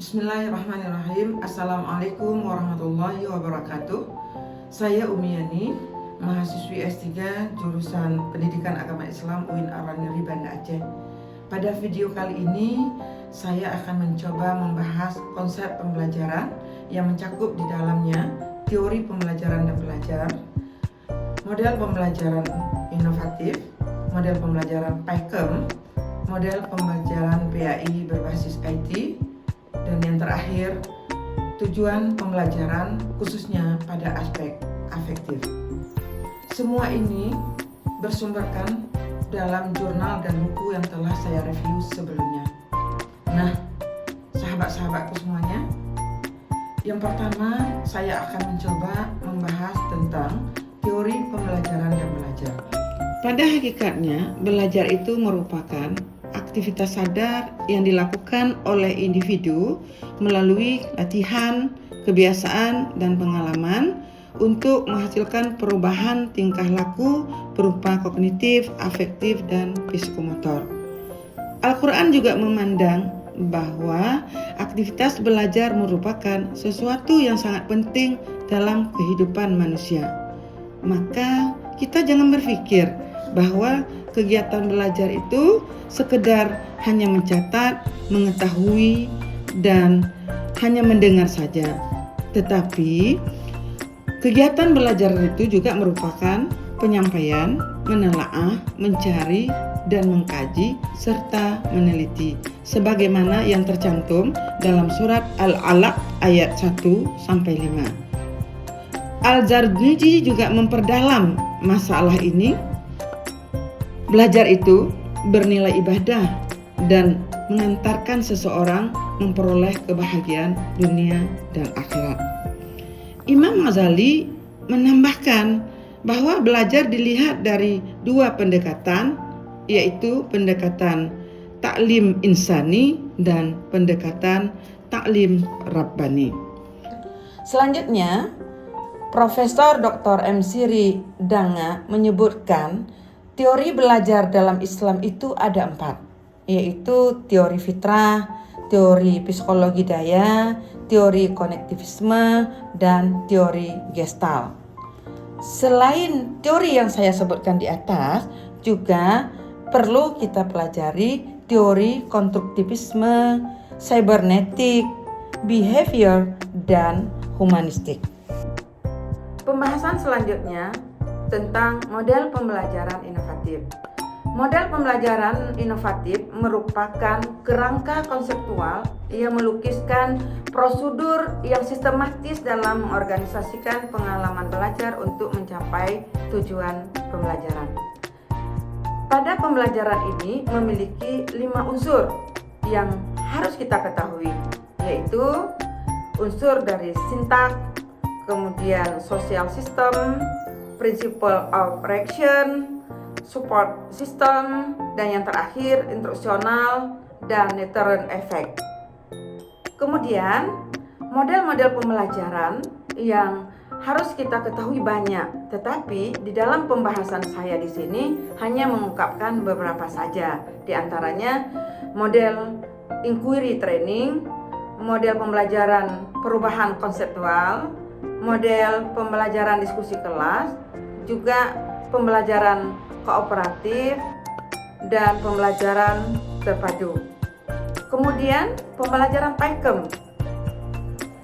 Bismillahirrahmanirrahim. Assalamualaikum warahmatullahi wabarakatuh. Saya Umiani, mahasiswi S3 jurusan Pendidikan Agama Islam UIN Ar-Raniri Banda Aceh. Pada video kali ini, saya akan mencoba membahas konsep pembelajaran yang mencakup di dalamnya teori pembelajaran dan belajar, model pembelajaran inovatif, model pembelajaran PAIKEM, model pembelajaran PAI berbasis IT, dan yang terakhir, tujuan pembelajaran khususnya pada aspek afektif. Semua ini bersumberkan dalam jurnal dan buku yang telah saya review sebelumnya. Nah, sahabat-sahabatku semuanya, yang pertama saya akan mencoba membahas tentang teori pembelajaran dan belajar. Pada hakikatnya, belajar itu merupakan aktivitas sadar yang dilakukan oleh individu melalui latihan, kebiasaan, dan pengalaman untuk menghasilkan perubahan tingkah laku berupa kognitif, afektif, dan psikomotor. Al-Quran juga memandang bahwa aktivitas belajar merupakan sesuatu yang sangat penting dalam kehidupan manusia. Maka kita jangan berpikir bahwa kegiatan belajar itu sekedar hanya mencatat, mengetahui, dan hanya mendengar saja. Tetapi kegiatan belajar itu juga merupakan penyampaian, menelaah, mencari, dan mengkaji, serta meneliti. Sebagaimana yang tercantum dalam surat Al-Alaq ayat 1-5. Al-Zarnuji juga memperdalam masalah ini. Belajar itu bernilai ibadah dan mengantarkan seseorang memperoleh kebahagiaan dunia dan akhirat. Imam Ghazali menambahkan bahwa belajar dilihat dari dua pendekatan, yaitu pendekatan taklim insani dan pendekatan taklim rabbani. Selanjutnya, Profesor Dr. M. Siri Danga menyebutkan teori belajar dalam Islam itu ada 4, yaitu teori fitrah, teori psikologi daya, teori konektivisme, dan teori Gestalt. Selain teori yang saya sebutkan di atas, juga perlu kita pelajari teori konstruktivisme, cybernetik, behavior, dan humanistik. Pembahasan selanjutnya tentang model pembelajaran inovatif. Model pembelajaran inovatif merupakan kerangka konseptual yang melukiskan prosedur yang sistematis dalam mengorganisasikan pengalaman belajar untuk mencapai tujuan pembelajaran. Pada pembelajaran ini memiliki 5 unsur yang harus kita ketahui, yaitu unsur dari sintak, kemudian social system, principle of reaction, support system, dan yang terakhir instruksional dan deterrent effect. Kemudian model-model pembelajaran yang harus kita ketahui banyak, tetapi di dalam pembahasan saya di sini hanya mengungkapkan beberapa saja. Di antaranya model inquiry training, model pembelajaran perubahan konseptual, model pembelajaran diskusi kelas, juga pembelajaran kooperatif, dan pembelajaran terpadu. Kemudian pembelajaran PAIKEM.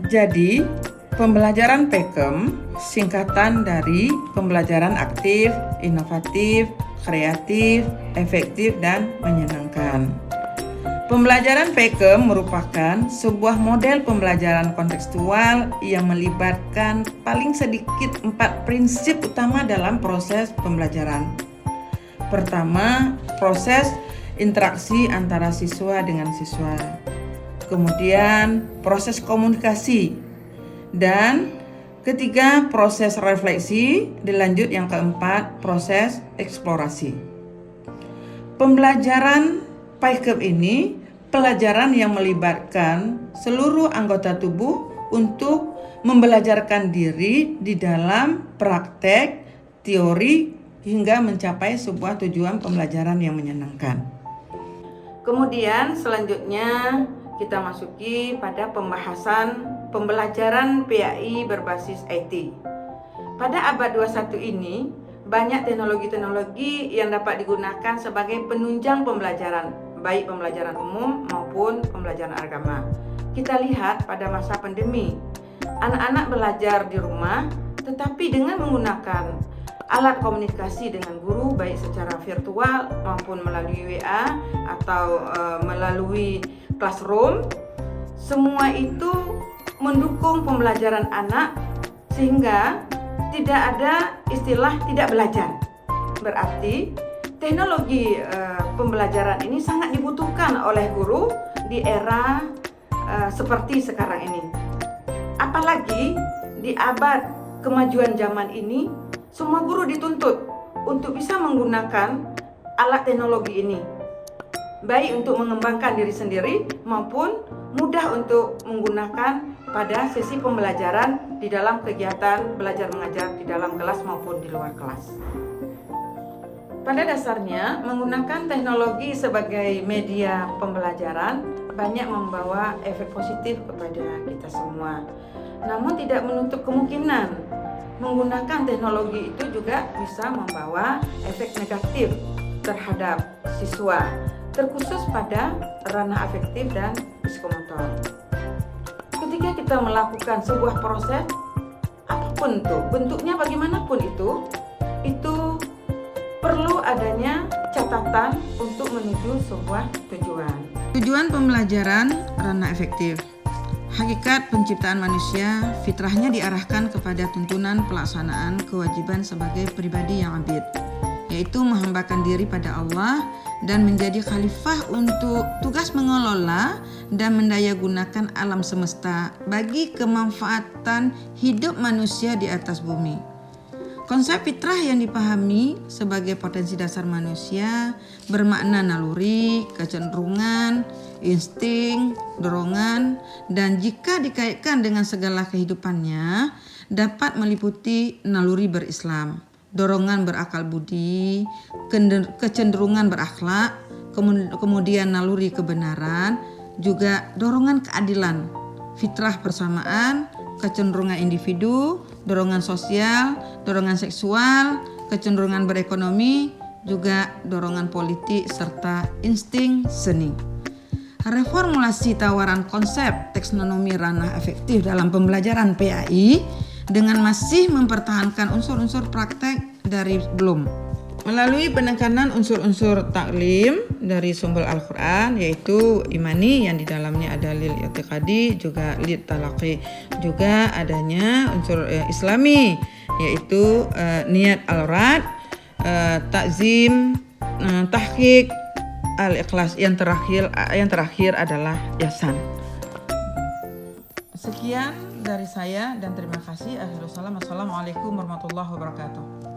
Jadi pembelajaran PAIKEM singkatan dari pembelajaran aktif, inovatif, kreatif, efektif, dan menyenangkan. Pembelajaran PAIKEM merupakan sebuah model pembelajaran kontekstual yang melibatkan paling sedikit 4 prinsip utama dalam proses pembelajaran. Pertama, proses interaksi antara siswa dengan siswa. Kemudian, proses komunikasi. Dan ketiga, proses refleksi. Dilanjut yang keempat, proses eksplorasi. Pembelajaran PAIKEM ini pelajaran yang melibatkan seluruh anggota tubuh untuk membelajarkan diri di dalam praktek, teori, hingga mencapai sebuah tujuan pembelajaran yang menyenangkan. Kemudian selanjutnya kita masuki pada pembahasan pembelajaran PAI berbasis IT. Pada abad 21 ini, banyak teknologi-teknologi yang dapat digunakan sebagai penunjang pembelajaran, baik pembelajaran umum maupun pembelajaran agama. Kita lihat pada masa pandemi, anak-anak belajar di rumah, tetapi dengan menggunakan alat komunikasi dengan guru, baik secara virtual maupun melalui WA atau melalui classroom. Semua itu mendukung pembelajaran anak sehingga tidak ada istilah tidak belajar. Berarti teknologi pembelajaran ini sangat dibutuhkan oleh guru di era seperti sekarang ini. Apalagi di abad kemajuan zaman ini, semua guru dituntut untuk bisa menggunakan alat teknologi ini, baik untuk mengembangkan diri sendiri maupun mudah untuk menggunakan pada sesi pembelajaran di dalam kegiatan belajar mengajar di dalam kelas maupun di luar kelas. Pada dasarnya, menggunakan teknologi sebagai media pembelajaran banyak membawa efek positif kepada kita semua. Namun tidak menutup kemungkinan menggunakan teknologi itu juga bisa membawa efek negatif terhadap siswa, terkhusus pada ranah afektif dan psikomotor. Ketika kita melakukan sebuah proses, apapun itu, bentuknya bagaimanapun itu perlu adanya catatan untuk menuju sebuah tujuan. Tujuan pembelajaran ranah efektif. Hakikat penciptaan manusia fitrahnya diarahkan kepada tuntunan pelaksanaan kewajiban sebagai pribadi yang abid, yaitu menghambakan diri pada Allah dan menjadi khalifah untuk tugas mengelola dan mendayagunakan alam semesta bagi kemanfaatan hidup manusia di atas bumi. Konsep fitrah yang dipahami sebagai potensi dasar manusia bermakna naluri, kecenderungan, insting, dorongan, dan jika dikaitkan dengan segala kehidupannya dapat meliputi naluri berislam, dorongan berakal budi, kecenderungan berakhlak, kemudian naluri kebenaran, juga dorongan keadilan, fitrah persamaan, kecenderungan individu, dorongan sosial, dorongan seksual, kecenderungan berekonomi, juga dorongan politik, serta insting seni. Reformulasi tawaran konsep taksonomi ranah efektif dalam pembelajaran PAI dengan masih mempertahankan unsur-unsur praktek dari Bloom melalui penekanan unsur-unsur taklim dari sumber Al-Quran, yaitu imani yang di dalamnya ada lil i'tiqadi, juga lil talaqi, juga adanya unsur islami yaitu niat al-rad, takzim, tahqiq, al-ikhlas, yang terakhir adalah ihsan. Sekian dari saya dan terima kasih. Assalamualaikum warahmatullahi wabarakatuh.